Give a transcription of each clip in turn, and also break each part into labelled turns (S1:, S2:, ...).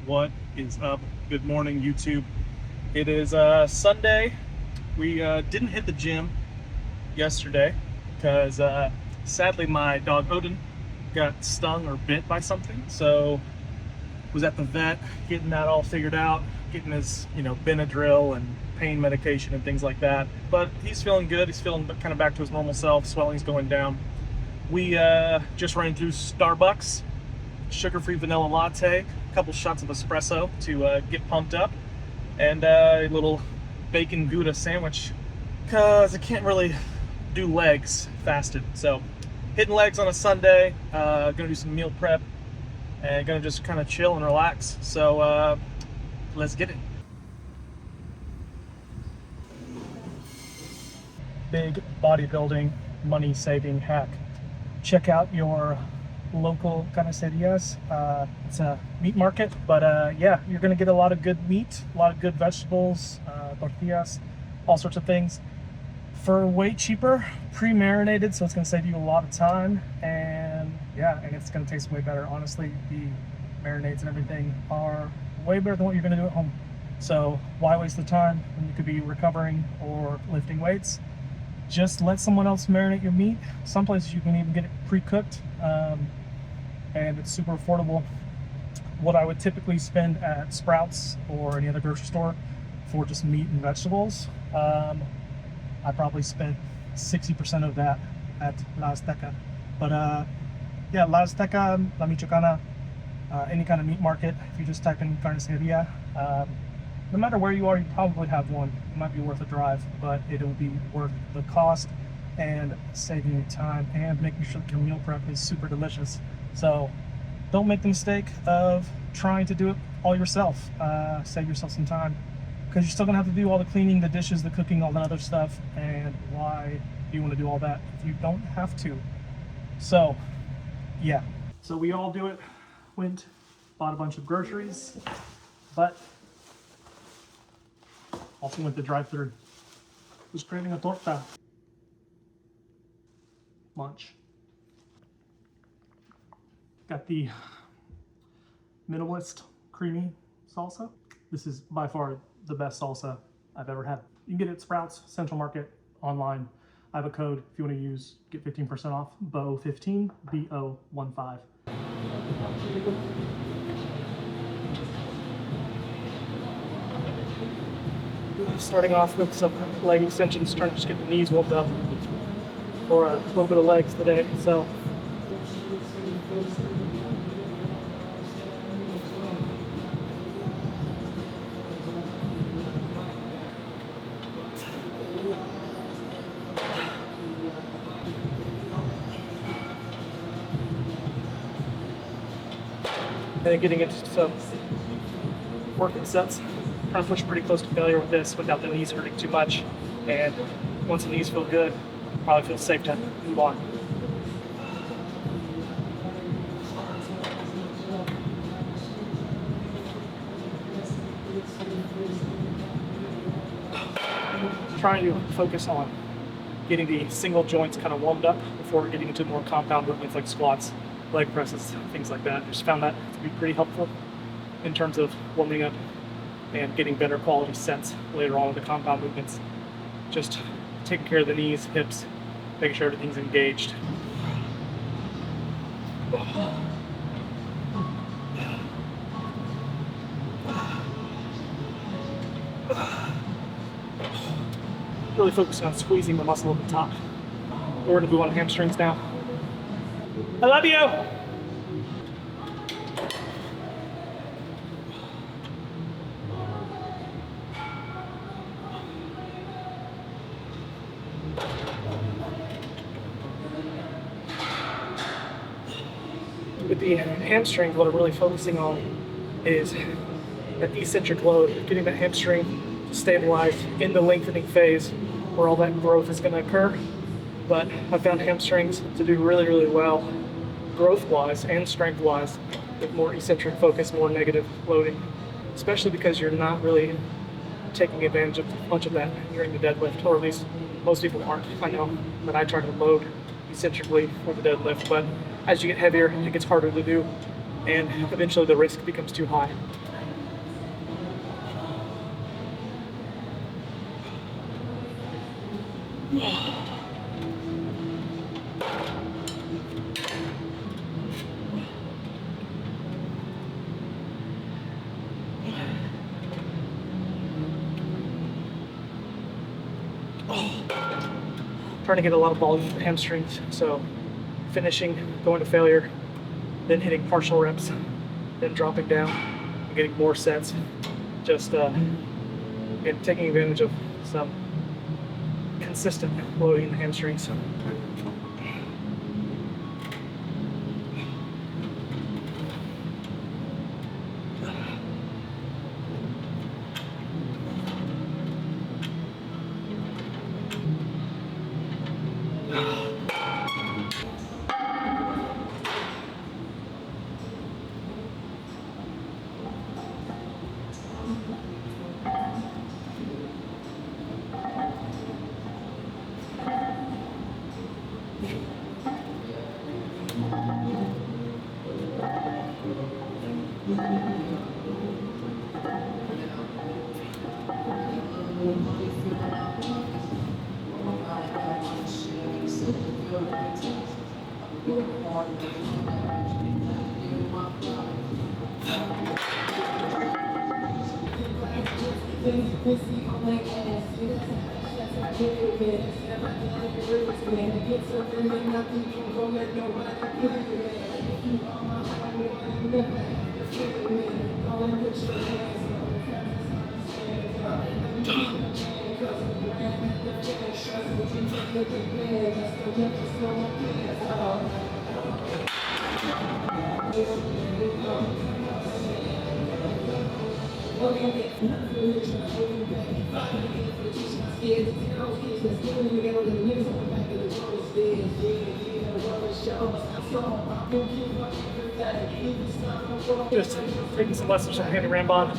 S1: What is up? Good morning, YouTube. It is Sunday. We didn't hit the gym yesterday because sadly my dog Odin got stung or bit by something. So was at the vet getting that all figured out, getting his Benadryl and pain medication and things like that. But he's feeling good. He's feeling kind of back to his normal self. Swelling's going down. We just ran through Starbucks, sugar-free vanilla latte, a couple shots of espresso to get pumped up, and a little bacon Gouda sandwich because I can't really do legs fasted. So hitting legs on a Sunday, gonna do some meal prep and gonna just kind of chill and relax. So let's get it. Big bodybuilding money saving hack. Check out your local carnicerias. It's a meat market, but yeah, you're gonna get a lot of good meat, a lot of good vegetables, tortillas, all sorts of things for way cheaper, pre-marinated, so it's gonna save you a lot of time, and yeah, and it's gonna taste way better. Honestly, the marinades and everything are way better than what you're gonna do at home. So why waste the time when you could be recovering or lifting weights? Just let someone else marinate your meat. Some places you can even get it pre-cooked, and it's super affordable. What I would typically spend at Sprouts or any other grocery store for just meat and vegetables, I probably spent 60% of that at La Azteca. But yeah, La Azteca, La Michoacana, any kind of meat market, if you just type in carniceria, no matter where you are, you probably have one. It might be worth a drive, but it'll be worth the cost and saving you time and making sure that your meal prep is super delicious. So don't make the mistake of trying to do it all yourself. Save yourself some time, because you're still gonna have to do all the cleaning, the dishes, the cooking, all that other stuff. And why do you want to do all that if you don't have to? So yeah, so we all do it. Went, bought a bunch of groceries, but also went to drive-through. Was craving a torta. Lunch. Got the minimalist creamy salsa. This is by far the best salsa I've ever had. You can get it at Sprouts, Central Market, online. I have a code if you want to use, get 15% off, BO15, BO15. Starting off with some leg extensions, trying to just get the knees warmed up for a little bit of legs today. So and then getting into some working sets. Trying to push pretty close to failure with this without the knees hurting too much. And once the knees feel good, probably feels safe to move on. Trying to focus on getting the single joints kind of warmed up before getting into more compound movements like squats, leg presses, things like that. Just found that to be pretty helpful in terms of warming up and getting better quality sets later on with the compound movements. Just taking care of the knees, hips, making sure everything's engaged. Really focusing on squeezing the muscle at the top. We're gonna move on hamstrings now. I love you! With the hamstrings, what I'm really focusing on is that eccentric load, getting that hamstring stabilized in the lengthening phase where all that growth is going to occur. But I found hamstrings to do really, really well growth-wise and strength-wise with more eccentric focus, more negative loading, especially because you're not really taking advantage of much of that during the deadlift, or at least most people aren't. I know that I try to load eccentrically for the deadlift, but as you get heavier, it gets harder to do, and eventually the risk becomes too high. Trying to get a lot of volume for hamstrings, so finishing, going to failure, then hitting partial reps, then dropping down, and getting more sets. Just and taking advantage of some consistent loading in the hamstrings. Just taking some lessons from Handy Rambon,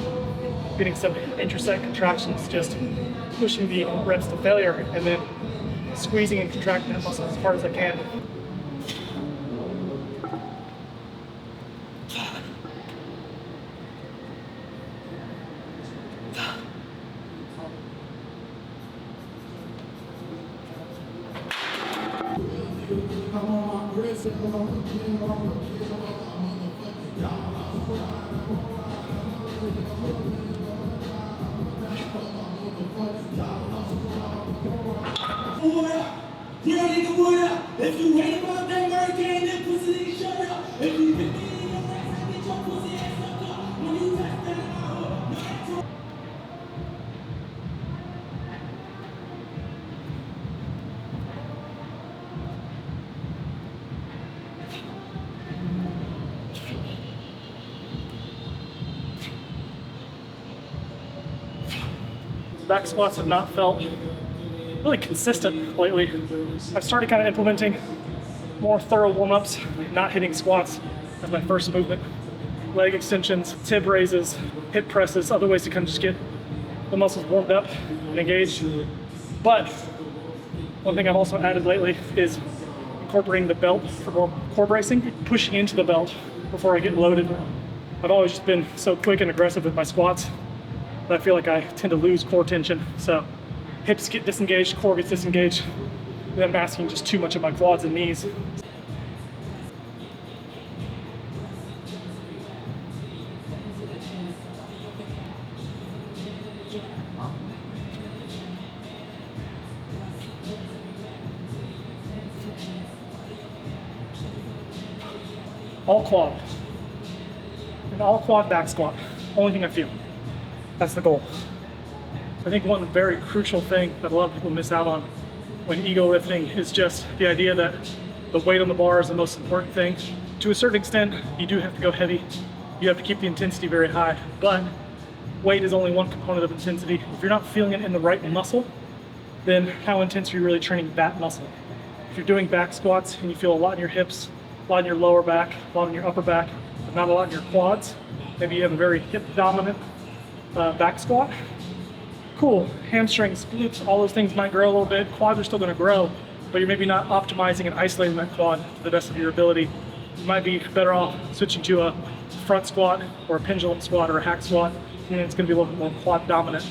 S1: getting some intraset contractions, just pushing the reps to failure, and then squeezing and contracting that muscle as hard as I can.
S2: If you ain't about that work, ain't that pussy, shut up. If you hit me in your ass, I get your pussy ass sucked up. When you touch that out,
S1: Back squats have not felt really consistent lately. I've started kind of implementing more thorough warm-ups, not hitting squats as my first movement. Leg extensions, tib raises, hip presses, other ways to kind of just get the muscles warmed up and engaged. But one thing I've also added lately is incorporating the belt for more core bracing, pushing into the belt before I get loaded. I've always just been so quick and aggressive with my squats that I feel like I tend to lose core tension. So hips get disengaged, core gets disengaged, and I'm asking just too much of my quads and knees. All quad. An all quad back squat. Only thing I feel. That's the goal. I think one very crucial thing that a lot of people miss out on when ego lifting is just the idea that the weight on the bar is the most important thing. To a certain extent, you do have to go heavy. You have to keep the intensity very high, but weight is only one component of intensity. If you're not feeling it in the right muscle, then how intense are you really training that muscle? If you're doing back squats and you feel a lot in your hips, a lot in your lower back, a lot in your upper back, but not a lot in your quads, maybe you have a very hip dominant back squat, cool. Hamstrings, glutes, all those things might grow a little bit. Quads are still going to grow, but you're maybe not optimizing and isolating that quad to the best of your ability. You might be better off switching to a front squat or a pendulum squat or a hack squat, and it's going to be a little bit more quad dominant.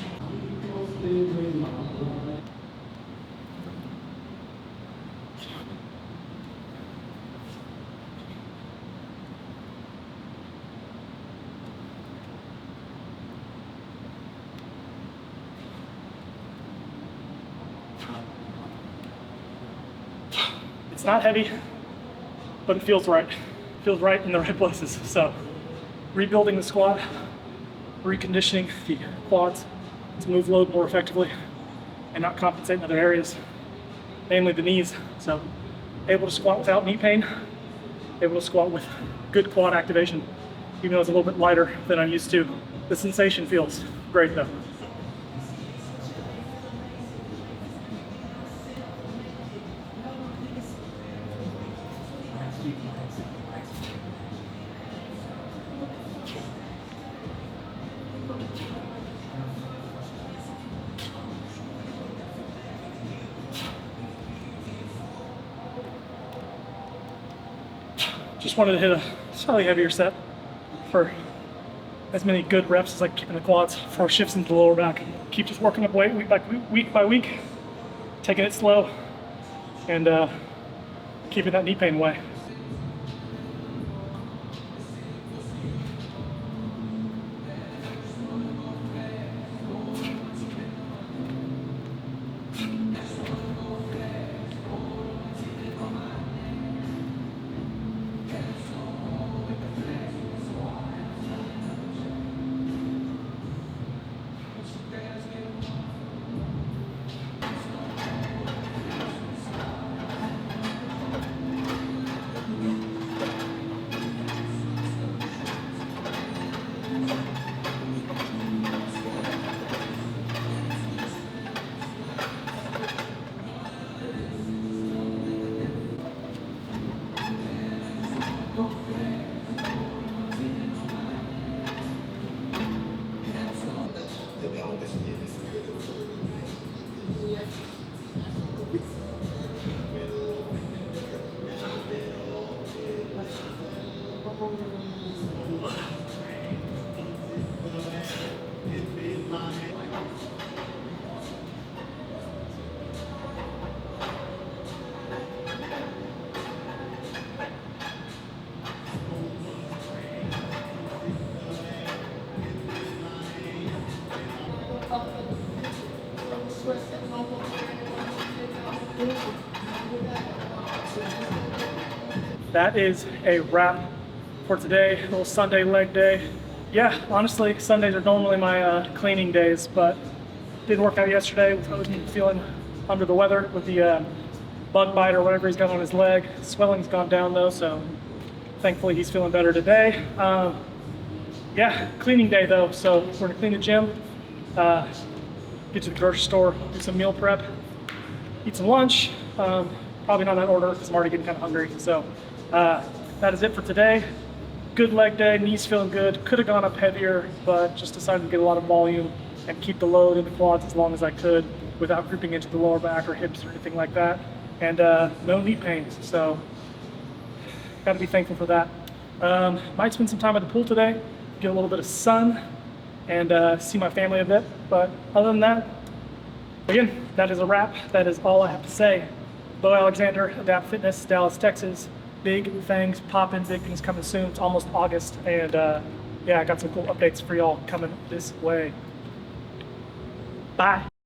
S1: not heavy, but it feels right. It feels right in the right places. So rebuilding the squat, reconditioning the quads to move load more effectively and not compensate in other areas, namely the knees. So able to squat without knee pain, able to squat with good quad activation, even though it's a little bit lighter than I'm used to. The sensation feels great though. Just wanted to hit a slightly heavier set for as many good reps as I can in the quads before shifts into the lower back. Keep just working up weight week by week, taking it slow, and keeping that knee pain away. That is a wrap for today, a little Sunday leg day. Yeah, honestly, Sundays are normally my cleaning days, but didn't work out yesterday with Odin feeling under the weather with the bug bite or whatever he's got on his leg. Swelling's gone down though, so thankfully he's feeling better today. Yeah, cleaning day though, so we're gonna clean the gym, get to the grocery store, do some meal prep, eat some lunch. Probably not in that order because I'm already getting kind of hungry. So that is it for today. Good leg day, knees feeling good. Could have gone up heavier, but just decided to get a lot of volume and keep the load in the quads as long as I could without creeping into the lower back or hips or anything like that. And no knee pain, so got to be thankful for that. Might spend some time at the pool today, get a little bit of sun, and see my family a bit. But other than that, again, that is a wrap. That is all I have to say. Bo Alexander, Adapt Fitness, Dallas, Texas. Big things popping, big things coming soon. It's almost August, and yeah, I got some cool updates for y'all coming this way. Bye.